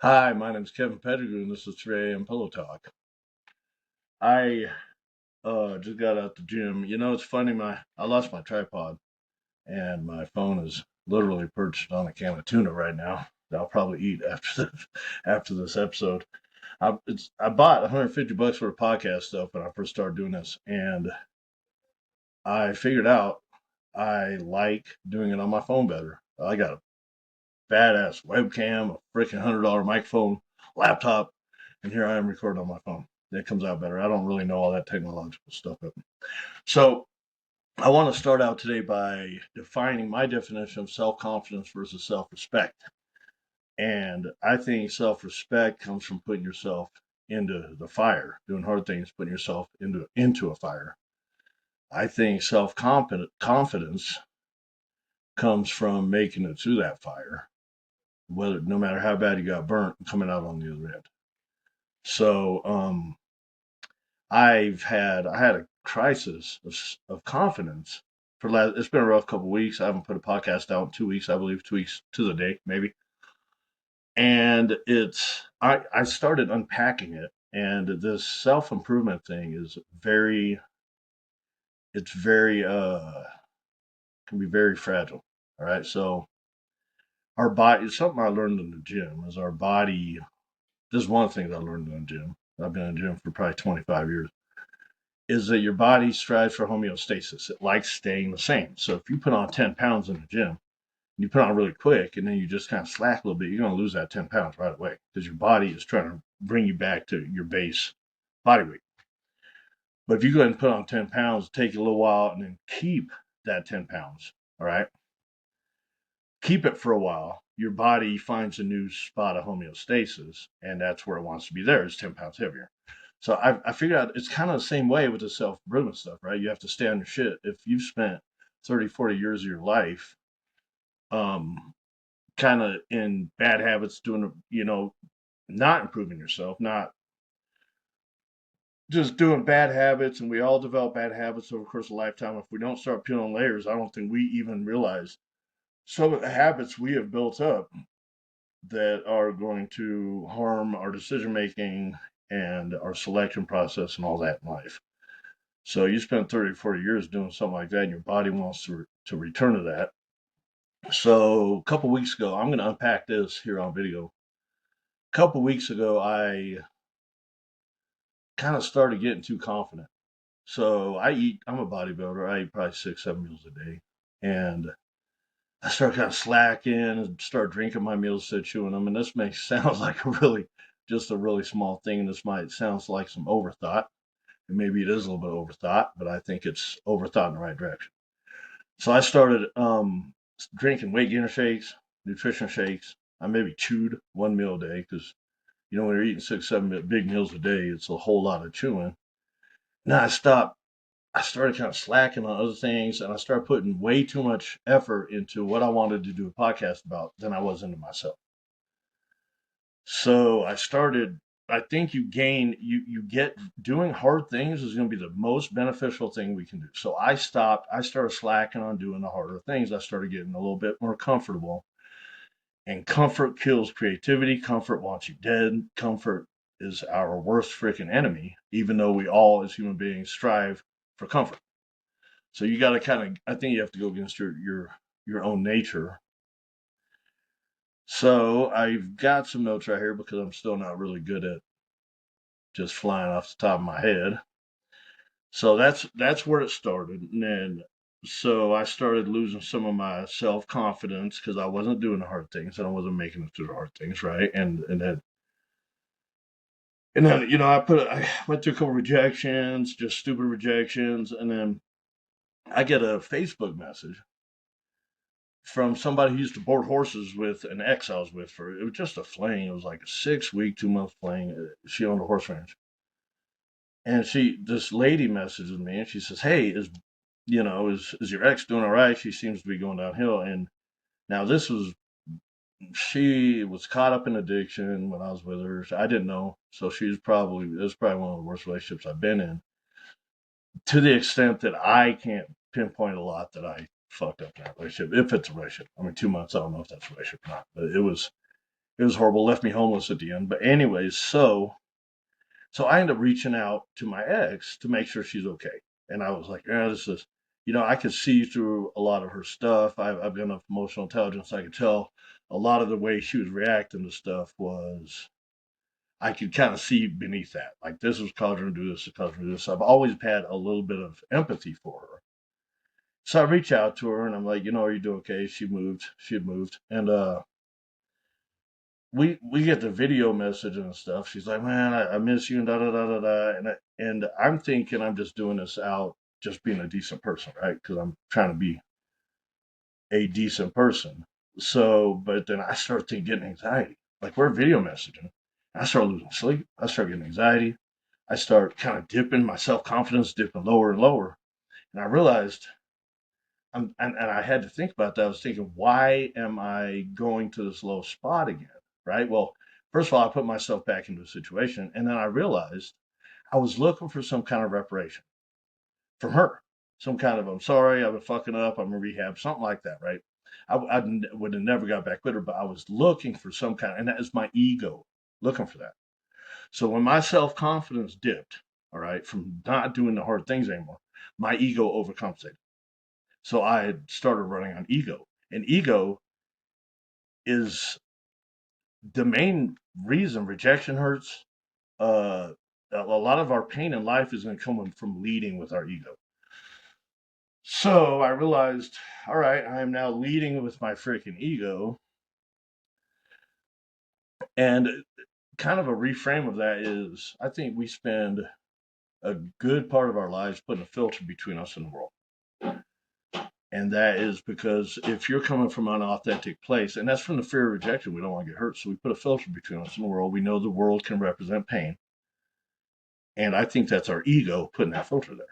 Hi, my name is Kevin Pettigrew, and this is 3 a.m. Pillow Talk. I just got out the gym. You know, it's funny. I lost my tripod, and my phone is literally perched on a can of tuna right now that I'll probably eat after this episode. I bought $150 for podcast stuff when I first started doing this, and I figured out I like doing it on my phone better. I got a badass webcam, a freaking $100 microphone, laptop, and here I am recording on my phone. It comes out better. I don't really know all that technological stuff. So I want to start out today by defining my definition of self-confidence versus self-respect. And I think self-respect comes from putting yourself into the fire, doing hard things, putting yourself into a fire. I think self-confidence comes from making it through that fire, whether no matter how bad you got burnt, coming out on the other end. So I had a crisis of confidence for it's been a rough couple of weeks. I haven't put a podcast out in 2 weeks, I believe 2 weeks to the day, maybe. And I started unpacking it, and this self improvement thing is it's very can be very fragile. All right, so our body is something I learned in the gym. Is our body? This is one of the things I learned in the gym. I've been in the gym for probably 25 years. Is that your body strives for homeostasis. It likes staying the same. So if you put on 10 pounds in the gym, you put on really quick, and then you just kind of slack a little bit, you're going to lose that 10 pounds right away because your body is trying to bring you back to your base body weight. But if you go ahead and put on 10 pounds, take a little while, and then keep that 10 pounds, all right? Keep it for a while. Your body finds a new spot of homeostasis, and that's where it wants to be there. It's 10 pounds heavier. So I figured out it's kind of the same way with the self improvement stuff, right? You have to stay on your shit. If you've spent 30, 40 years of your life kind of in bad habits, doing, not improving yourself, not just doing bad habits, and we all develop bad habits over the course of a lifetime. If we don't start peeling layers, I don't think we even realize some of the habits we have built up that are going to harm our decision making and our selection process and all that in life. So you spend 30, 40 years doing something like that, and your body wants to return to that. So a couple weeks ago, I'm going to unpack this here on video. A couple weeks ago, I kind of started getting too confident. So I'm a bodybuilder. I eat probably 6, 7 meals a day. And I started kind of slacking and start drinking my meals instead of chewing them. And this sounds like just a really small thing. And this might sound like some overthought. And maybe it is a little bit overthought, but I think it's overthought in the right direction. So I started drinking weight gainer shakes, nutrition shakes. I maybe chewed one meal a day because, when you're eating 6, 7 big meals a day, it's a whole lot of chewing. Now I stopped. I started kind of slacking on other things, and I started putting way too much effort into what I wanted to do a podcast about than I was into myself. So I started. I think you get doing hard things is going to be the most beneficial thing we can do. So I stopped. I started slacking on doing the harder things. I started getting a little bit more comfortable. And comfort kills creativity. Comfort wants you dead. Comfort is our worst freaking enemy, even though we all, as human beings, strive for comfort. So you got to I think you have to go against your own nature. So I've got some notes right here because I'm still not really good at just flying off the top of my head. So that's where it started, and then so I started losing some of my self confidence because I wasn't doing the hard things and I wasn't making it through the hard things, right? And then I went through a couple rejections, just stupid rejections, and then I get a Facebook message from somebody who used to board horses with an ex I was with for it was just a fling. It was like a 6 week, 2 month fling. She owned a horse ranch. And this lady messages me and she says, "Hey, is your ex doing all right? She seems to be going downhill." And now she was caught up in addiction when I was with her. I didn't know. So it was probably one of the worst relationships I've been in, to the extent that I can't pinpoint a lot that I fucked up in that relationship, if it's a relationship. I mean, 2 months, I don't know if that's a relationship or not, but It was horrible. Left me homeless at the end. But anyways, so I ended up reaching out to my ex to make sure she's okay. And I was like, yeah, this is, I could see through a lot of her stuff. I've got enough emotional intelligence. I could tell a lot of the way she was reacting to stuff was, I could kind of see beneath that. Like, this was causing her to do this, this causing her to do this. I've always had a little bit of empathy for her. So I reach out to her and I'm like, are you doing okay? She moved. She had moved. And we get the video message and stuff. She's like, man, I miss you and da da da da da. And I'm thinking I'm just doing this out just being a decent person, right? Because I'm trying to be a decent person. So, but then I start getting anxiety. Like, we're video messaging. I start losing sleep. I start getting anxiety. I start kind of dipping my self confidence, dipping lower and lower. And I realized and I had to think about that. I was thinking, why am I going to this low spot again? Right. Well, first of all, I put myself back into a situation, and then I realized I was looking for some kind of reparation from her, some kind of, I'm sorry, I've been fucking up, I'm in rehab, something like that. Right. I would have never got back with her, but I was looking for some kind, and that is my ego looking for that. So when my self confidence dipped, all right, from not doing the hard things anymore, my ego overcompensated. So I had started running on ego. And ego is the main reason rejection hurts. A lot of our pain in life is going to come from leading with our ego. So I realized, all right, I am now leading with my freaking ego. And kind of a reframe of that is, I think we spend a good part of our lives putting a filter between us and the world. And that is because if you're coming from an authentic place, and that's from the fear of rejection, we don't want to get hurt. So we put a filter between us and the world. We know the world can represent pain. And I think that's our ego putting that filter there.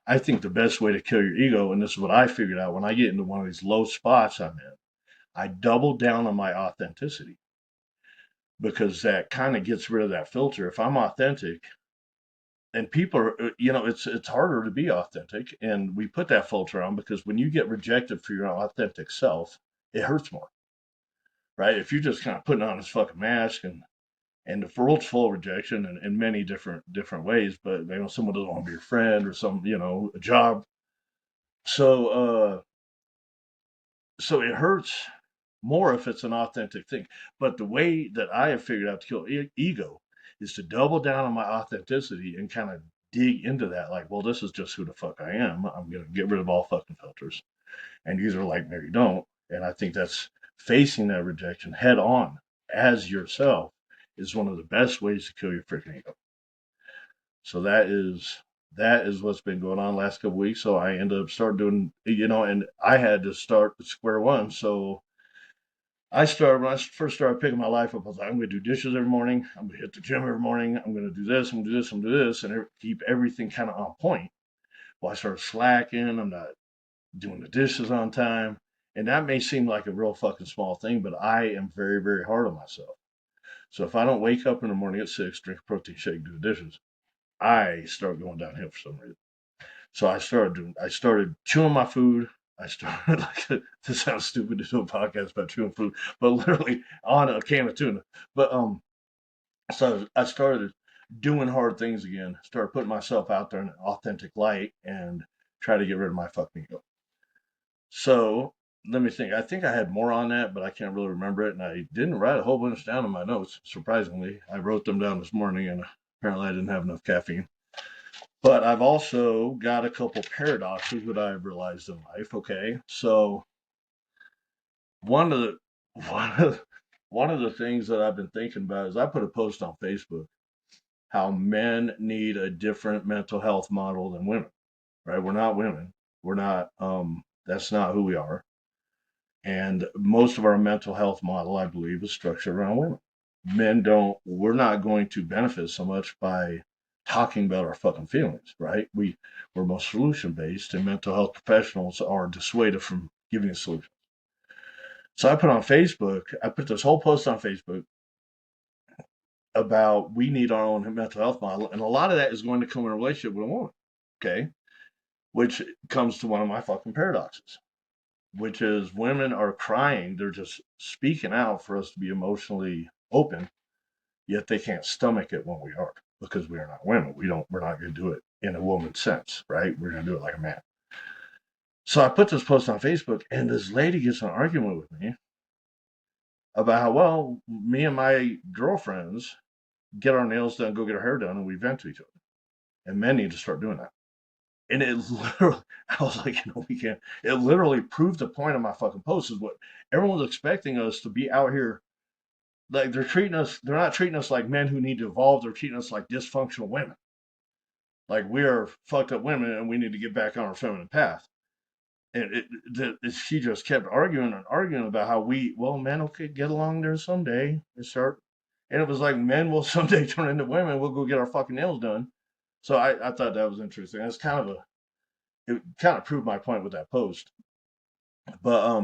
I think the best way to kill your ego, and this is what I figured out when I get into one of these low spots I'm in, I double down on my authenticity because that kind of gets rid of that filter. If I'm authentic, and people are, it's harder to be authentic, and we put that filter on because when you get rejected for your authentic self, it hurts more, right? If you're just kind of putting on this fucking mask, and the world's full of rejection in many different ways, but someone doesn't want to be your friend or some a job, so so it hurts more if it's an authentic thing. But the way that I have figured out to kill ego is to double down on my authenticity and kind of dig into that. Like, well, this is just who the fuck I am. I'm gonna get rid of all fucking filters, and either like me or don't. And I think that's facing that rejection head on as yourself is one of the best ways to kill your freaking ego. So that is what's been going on the last couple of weeks. So I ended up start doing, and I had to start at square one. So I started when I first started picking my life up. I was like, I'm going to do dishes every morning. I'm going to hit the gym every morning. I'm going to do this. I'm going to do this. I'm going to do this, and keep everything kind of on point. Well, I started slacking. I'm not doing the dishes on time, and that may seem like a real fucking small thing, but I am very, very hard on myself. So if I don't wake up in the morning at 6, drink a protein shake, do the dishes, I start going downhill for some reason. So I started chewing my food. I started like this sounds stupid to do a podcast about chewing food, but literally on a can of tuna. But so I started doing hard things again. Started putting myself out there in an authentic light and try to get rid of my fucking ego. So let me think. I think I had more on that, but I can't really remember it. And I didn't write a whole bunch down in my notes. Surprisingly, I wrote them down this morning, and apparently I didn't have enough caffeine. But I've also got a couple paradoxes that I've realized in life. Okay, so one of the one of one of the things that I've been thinking about is I put a post on Facebook how men need a different mental health model than women. Right? We're not women. We're not. That's not who we are. And most of our mental health model, I believe, is structured around women. Men don't. We're not going to benefit so much by talking about our fucking feelings, right? We're most solution based, and mental health professionals are dissuaded from giving a solution. So I put this whole post on Facebook about we need our own mental health model, and a lot of that is going to come in a relationship with a woman, okay? Which comes to one of my fucking paradoxes. which is women are crying. They're just speaking out for us to be emotionally open, yet they can't stomach it when we are, because we are not women. We're not going to do it in a woman's sense, right? We're going to do it like a man. So I put this post on Facebook, and this lady gets in an argument with me about how, well, me and my girlfriends get our nails done, go get our hair done, and we vent to each other. And men need to start doing that. And it literally, I was like, we can't. It literally proved the point of my fucking post is what everyone's expecting us to be out here. Like they're not treating us like men who need to evolve. They're treating us like dysfunctional women. Like we are fucked up women and we need to get back on our feminine path. And she just kept arguing and arguing about how men will get along there someday and start. And it was like men will someday turn into women. We'll go get our fucking nails done. So I thought that was interesting. It's it kind of proved my point with that post. But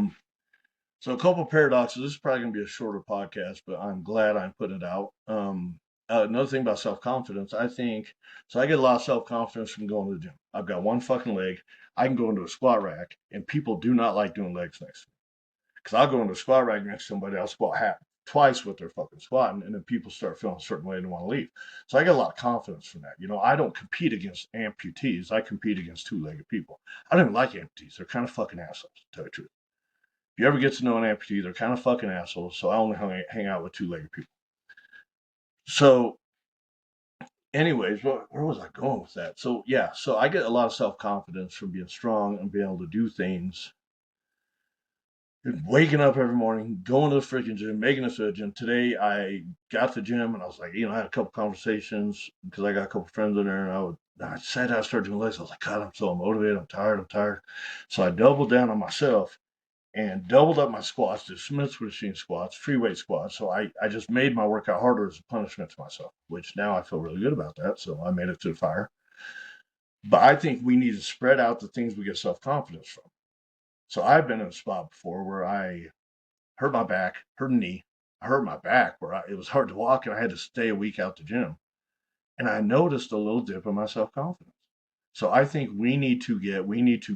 so a couple of paradoxes. This is probably gonna be a shorter podcast, but I'm glad I'm putting it out. Another thing about self confidence, I think. So I get a lot of self confidence from going to the gym. I've got one fucking leg. I can go into a squat rack, and people do not like doing legs next to me because I'll go into a squat rack next to somebody. I'll squat twice what they're fucking squatting, and then people start feeling a certain way and want to leave. So I get a lot of confidence from that. I don't compete against amputees. I compete against two-legged people. I don't even like amputees. They're kind of fucking assholes, to tell you the truth. If you ever get to know an amputee, they're kind of fucking assholes. So I only hang out with two-legged people. So, anyways, where was I going with that? So yeah, so I get a lot of self-confidence from being strong and being able to do things, waking up every morning, going to the freaking gym, making it to the gym. Today I got to the gym and I was like, I had a couple conversations because I got a couple friends in there, and I said I started doing legs. I was like, God, I'm so motivated. I'm tired. So I doubled down on myself and doubled up my squats, did Smith's machine squats, free weight squats. So I just made my workout harder as a punishment to myself, which now I feel really good about that. So I made it to the fire. But I think we need to spread out the things we get self-confidence from. So I've been in a spot before where I hurt my back, hurt a knee. I hurt my back where it was hard to walk and I had to stay a week out the gym. And I noticed a little dip in my self confidence. So I think we need to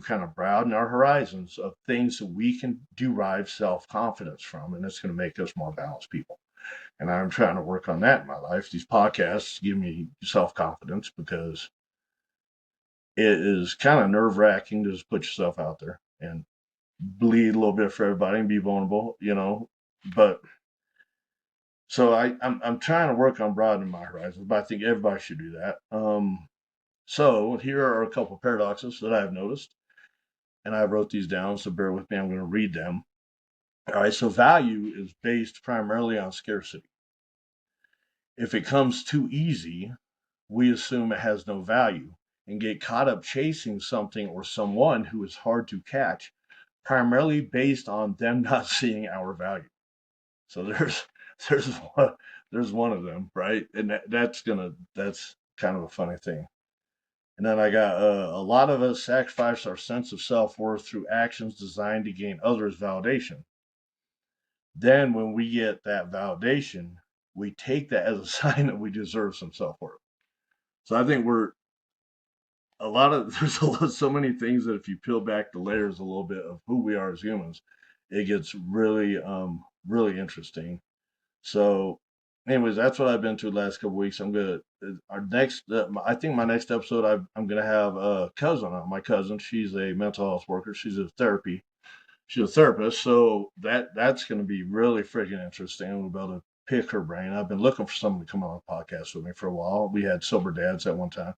kind of broaden our horizons of things that we can derive self confidence from. And it's going to make us more balanced people. And I'm trying to work on that in my life. These podcasts give me self confidence because it is kind of nerve wracking to just put yourself out there and bleed a little bit for everybody and be vulnerable. But so I'm trying to work on broadening my horizons, but I think everybody should do that. So here are a couple of paradoxes that I've noticed, and I wrote these down, so bear with me. I'm going to read them. All right, so value is based primarily on scarcity. If it comes too easy, we assume it has no value and get caught up chasing something or someone who is hard to catch, primarily based on them not seeing our value. So there's there's one of them, right? And that's kind of a funny thing. And then I got a lot of us sacrifice our sense of self worth through actions designed to gain others' validation. Then when we get that validation, we take that as a sign that we deserve some self worth. So I think so many things that if you peel back the layers a little bit of who we are as humans, it gets really interesting. So, anyways, that's what I've been to the last couple of weeks. I think my next episode, I'm gonna have a cousin on. My cousin, she's a mental health worker. She's a therapist. So that's gonna be really freaking interesting. We'll be able to pick her brain. I've been looking for someone to come on a podcast with me for a while. We had sober dads at one time.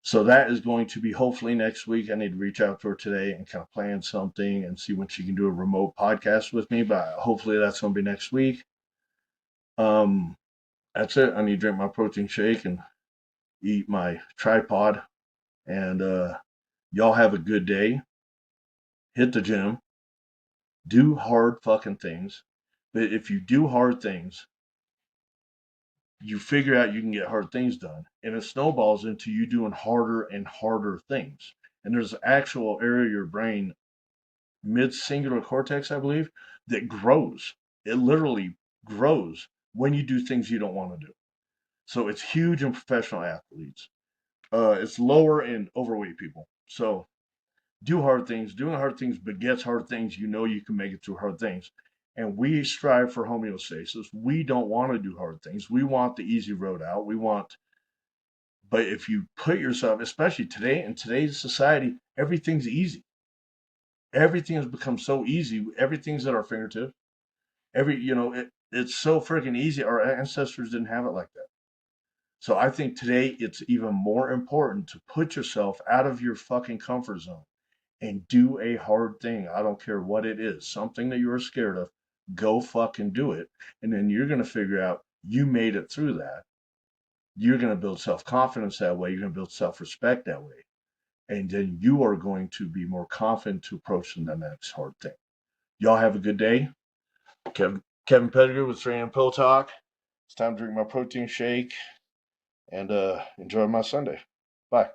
So that is going to be hopefully next week. I need to reach out to her today and kind of plan something and see when she can do a remote podcast with me. But hopefully that's going to be next week. Um, that's it. I need to drink my protein shake and eat my tripod. And y'all have a good day. Hit the gym. Do hard fucking things. But if you do hard things, you figure out you can get hard things done. And it snowballs into you doing harder and harder things. And there's an actual area of your brain, mid-singular cortex, I believe, that grows. It literally grows when you do things you don't want to do. So it's huge in professional athletes. It's lower in overweight people. So do hard things. Doing hard things begets hard things. You know you can make it through hard things. And we strive for homeostasis. We don't want to do hard things. We want the easy road out. But if you put yourself, especially today, in today's society, everything's easy. Everything has become so easy. Everything's at our fingertips. It's so freaking easy. Our ancestors didn't have it like that. So I think today it's even more important to put yourself out of your fucking comfort zone and do a hard thing. I don't care what it is, something that you're scared of, go fucking do it. And then you're going to figure out you made it through that. You're going to build self confidence that way. You're going to build self respect that way. And then you are going to be more confident to approach the next hard thing. Y'all have a good day. Kevin Pettigrew with 3 a.m. Pill Talk. It's time to drink my protein shake and enjoy my Sunday. Bye.